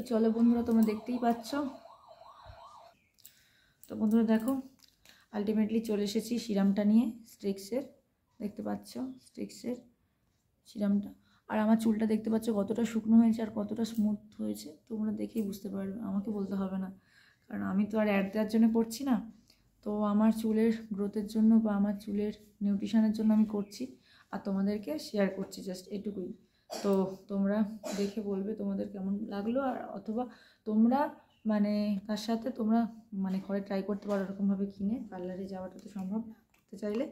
চলো বন্ধুরা, তোমরা দেখতেই পাচ্ছ। তো বন্ধুরা দেখো, আলটিমেটলি চলে এসেছি সিরামটা নিয়ে, স্ট্রিক্সের। দেখতে পাচ্ছ স্ট্রিক্সের সিরামটা। আর আমার চুলটা দেখতে পাচ্ছ কতটা শুকনো হয়েছে আর কতটা স্মুথ হয়েছে, তোমরা দেখেই বুঝতে পারবে, আমাকে বলতে হবে না, কারণ আমি তো আর অ্যাড দেওয়ার জন্য করছি না। তো আমার চুলের গ্রোথের জন্য বা আমার চুলের নিউট্রিশনের জন্য আমি করছি, আর তোমাদেরকে শেয়ার করছি, জাস্ট এটুকুই। তো তোমরা দেখে বলবে তোমাদের কেমন লাগলো, আর অথবা তোমরা মানে তার সাথে তোমরা মানে ঘরে ট্রাই করতে পারো, এরকমভাবে কিনে। পার্লারে যাওয়াটা তো সম্ভব না, করতে চাইলে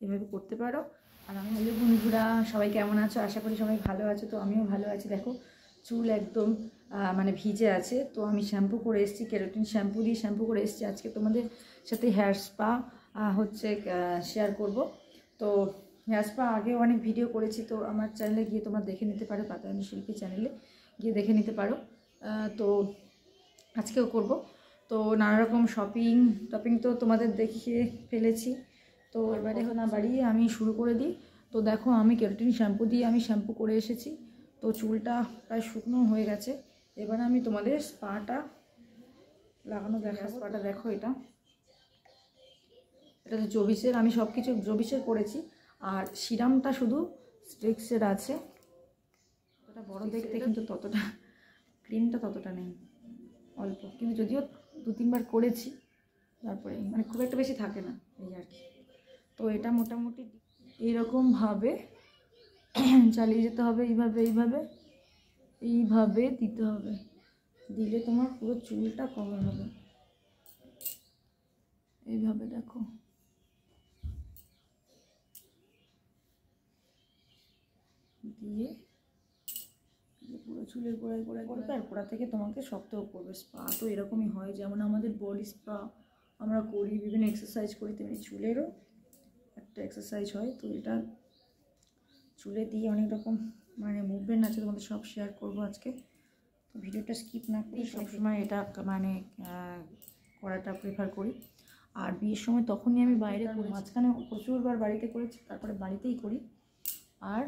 এভাবে করতে পারো। আর আমি হলো বন্ধুরা, সবাই কেমন আছো? আশা করি সবাই ভালো আছো। তো আমিও ভালো আছি। দেখো চুল একদম মানে ভিজে আছে। তো আমি শ্যাম্পু করে এসেছি, কেরাটিন শ্যাম্পু দিয়ে শ্যাম্পু করে এসেছি। আজকে তোমাদের সাথে হেয়ার স্পা হচ্ছে শেয়ার করব। তো হেয়ার স্পা আগে অনেক ভিডিও করেছি, তো আমার চ্যানেলে গিয়ে তোমরা দেখে নিতে পারো, পাতায়নী শিল্পী চ্যানেলে গিয়ে দেখে নিতে পারো। তো আজকেও করব। তো নানা রকম টপিং তো তোমাদের দেখিয়ে ফেলেছি। তো এবারে না বাড়িয়ে আমি শুরু করে দিই। তো দেখো, আমি কেরাটিন শ্যাম্পু দিয়ে আমি শ্যাম্পু করে এসেছি। তো চুলটা প্রায় শুকনো হয়ে গেছে। এবার আমি তোমাদের স্পাটা লাগানো দেখা। স্পাটা দেখো, এটা তো জবিসের, আমি সব কিছু জবিসের করেছি। আর সিরামটা শুধু স্ট্রিক্সের আছে। ততটা বড় দেখতে, কিন্তু ততটা ক্রিমটা ততটা নেই, অল্প। কিন্তু যদিও 2-3 বার করেছি, তারপরে মানে খুব একটা বেশি থাকে না, এই আর কি। তো এটা মোটামুটি এইরকমভাবে চালিয়ে যেতে হবে, এইভাবে দিতে হবে। দিলে তোমার পুরো চুলটা কভার হবে। এইভাবে দেখো, দিয়ে পুরো চুলের গোড়ায় করবে। আর গোড়া থেকে তোমাকে শক্তও করবে। স্পা তো এরকমই হয়, যেমন আমাদের বডি স্পা আমরা করি, বিভিন্ন এক্সারসাইজ করি, তেমনি চুলেরও একটা এক্সারসাইজ হয়। তো এটা চুলে দিয়ে অনেক রকম মানে মুভমেন্ট আছে, তোমাদের সব শেয়ার করবো আজকে। তো ভিডিওটা স্কিপ না করি, সবসময় এটা মানে করাটা প্রেফার করি। আর বিয়ের সময় তখনই আমি বাইরে করি, মাঝখানে প্রচুরবার বাড়িতে করেছি, তারপরে বাড়িতেই করি। আর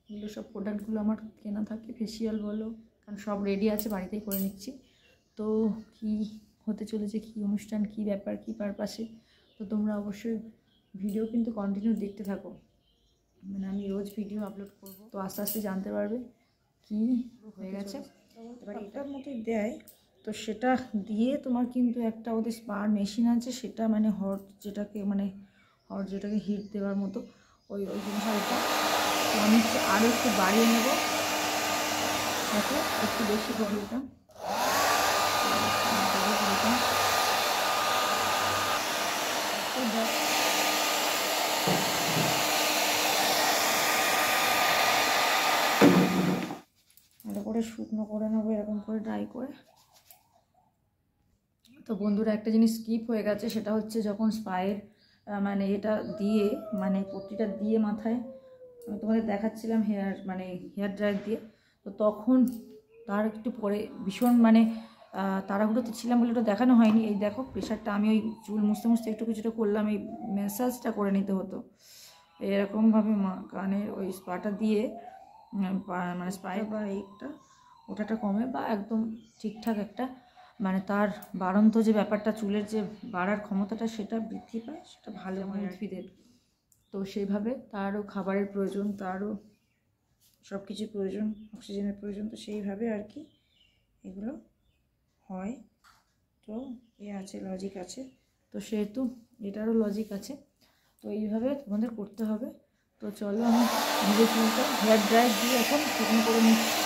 এগুলো সব প্রোডাক্টগুলো আমার কেনা থাকে, ফেসিয়াল বলো, কারণ সব রেডি আছে, বাড়িতেই করে নিচ্ছি। তো কি হতে চলেছে, কি অনুষ্ঠান, কি ব্যাপার, কি পারপাসে, তো তোমরা অবশ্যই ভিডিও কিন্তু কন্টিনিউ দেখতে থাকো। মানে আমি রোজ ভিডিও আপলোড করব, তো আস্তে আস্তে জানতে পারবে কি হয়ে গেছে। এবার এটার মতোই দেয়, তো সেটা দিয়ে তোমার কিন্তু একটা ওদের স্পার মেশিন আছে, সেটা মানে হট যেটাকে হিট দেওয়ার মতো ওই জিনিসটা। তো আমি আরও একটু বাড়িয়ে নেব, দেখো একটু বেশি ভিডিওটা। ভালো করে শুকনো করে নেবো, এরকম করে ড্রাই করে। তো বন্ধুরা, একটা জিনিস স্কিপ হয়ে গেছে, সেটা হচ্ছে যখন স্পায়ের মানে এটা দিয়ে মানে পট্টিটা দিয়ে মাথায় আমি তোমাদের দেখাচ্ছিলাম হেয়ার ড্রায়ার দিয়ে, তো তখন তার একটু পরে ভীষণ মানে তাড়াহুড়োতে ছিলাম বলে ওটা দেখানো হয়নি। এই দেখো প্রেশারটা, আমি ওই চুল মুছতে মুছতে একটু কিছুটা করলাম, এই ম্যাসাজটা করে নিতে হতো এরকমভাবে কানের ওই স্পাটা দিয়ে, মানে স্পায়ের বা একটা ওটাটা কমে বা একদম ঠিকঠাক একটা মানে তার বাড়ন্ত যে ব্যাপারটা, চুলের যে বাড়ার ক্ষমতাটা সেটা বৃদ্ধি পায়, সেটা ভালো হয় উদ্ভিদের। তো সেইভাবে তারও খাবারের প্রয়োজন, তারও সব কিছু প্রয়োজন, অক্সিজেনের প্রয়োজন। তো সেইভাবে আর কি এগুলো হয়। তো আছে, লজিক আছে, তো সেহেতু এটারও লজিক আছে। তো এইভাবে তোমাদের করতে হবে। তো চলো, আমি ভিজে চুলটা হেয়ার ড্রায়ার দিয়ে এখন শুকনো করে নিচ্ছি।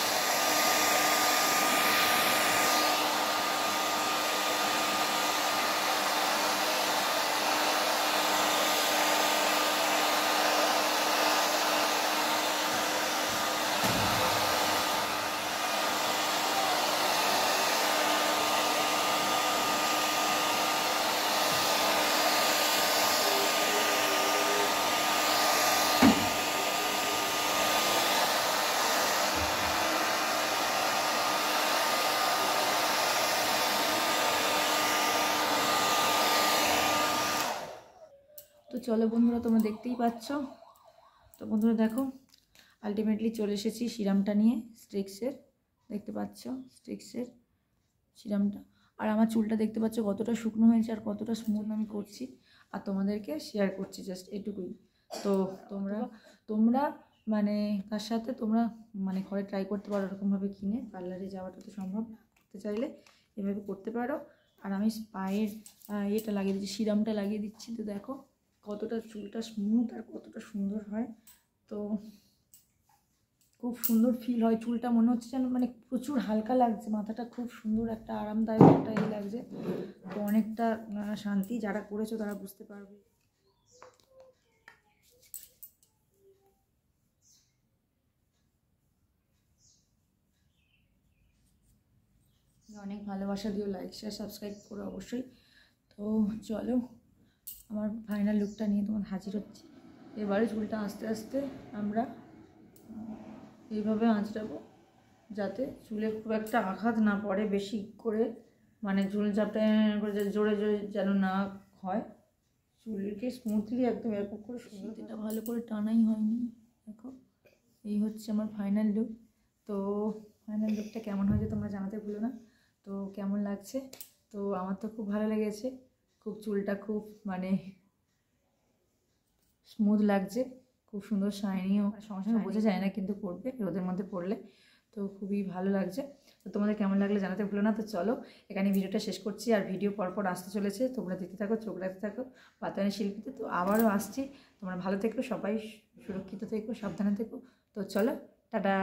তো চলো বন্ধুরা, তোমরা দেখতেই পাচ্ছ। তো বন্ধুরা দেখো, আলটিমেটলি চলে এসেছি সিরামটা নিয়ে, স্ট্রিক্সের। দেখতে পাচ্ছ স্ট্রিক্সের সিরামটা। আর আমার চুলটা দেখতে পাচ্ছ কতটা শুকনো হয়েছে আর কতটা স্মুথ আমি করছি, আর তোমাদেরকে শেয়ার করছি জাস্ট এটুকুই। তো তোমরা মানে তার সাথে তোমরা মানে ঘরে ট্রাই করতে পারো এরকমভাবে কিনে, পার্লারে যাওয়াটা তো সম্ভব না, করতে চাইলে এভাবে করতে পারো। আর আমি পায়ের এটা লাগিয়ে দিচ্ছি, সিরামটা লাগিয়ে দিচ্ছি, তো দেখো কতটা চুলটা স্মুথ আর কতটা সুন্দর হয়। তো খুব সুন্দর ফিল হয়, চুলটা মনে হচ্ছে যেন মানে প্রচুর হালকা লাগছে, মাথাটা খুব সুন্দর একটা আরামদায়ক একটা লাগছে। তো অনেকটা শান্তি, যারা করেছো তারা বুঝতে পারবে। অনেক ভালোবাসা দিও, লাইক শেয়ার সাবস্ক্রাইব করো অবশ্যই। তো চলো আমার ফাইনাল লুকটা নিয়ে তোমার হাজির হচ্ছি। এবারে চুলটা আস্তে আস্তে আমরা এইভাবে আঁচড়াবো যাতে চুলে খুব একটা আঘাত না পড়ে, বেশি করে মানে চুল চাপটা করে জোরে জোরে যেন না হয়, চুলকে স্মুথলি একদম এরকম করে সুন্দর। এটা ভালো করে টানাই হয়নি, দেখো এই হচ্ছে আমার ফাইনাল লুক। তো ফাইনাল লুকটা কেমন হয়েছে তোমরা জানাতে ভুলো না। তো কেমন লাগছে, তো আমার তো খুব ভালো লেগেছে, খুব চুলটা খুব মানে স্মুথ লাগছে, খুব সুন্দর শাইনিও, সঙ্গে সঙ্গে বোঝা যায় না কিন্তু করবে রোদের মধ্যে পড়লে। তো খুবই ভালো লাগছে। তো তোমাদের কেমন লাগলে জানাতে ভুলো না। তো চলো এখানে ভিডিওটা শেষ করছি, আর ভিডিও পরপর আসতে চলেছে, তোমরা দেখতে থাকো, চোখ রাখতে থাকো বাতায়নের শিল্পীতে। তো আবারও আসছি, তোমরা ভালো থেকো, সবাই সুরক্ষিত থেকো, সাবধানে থেকো। তো চলো টাটা।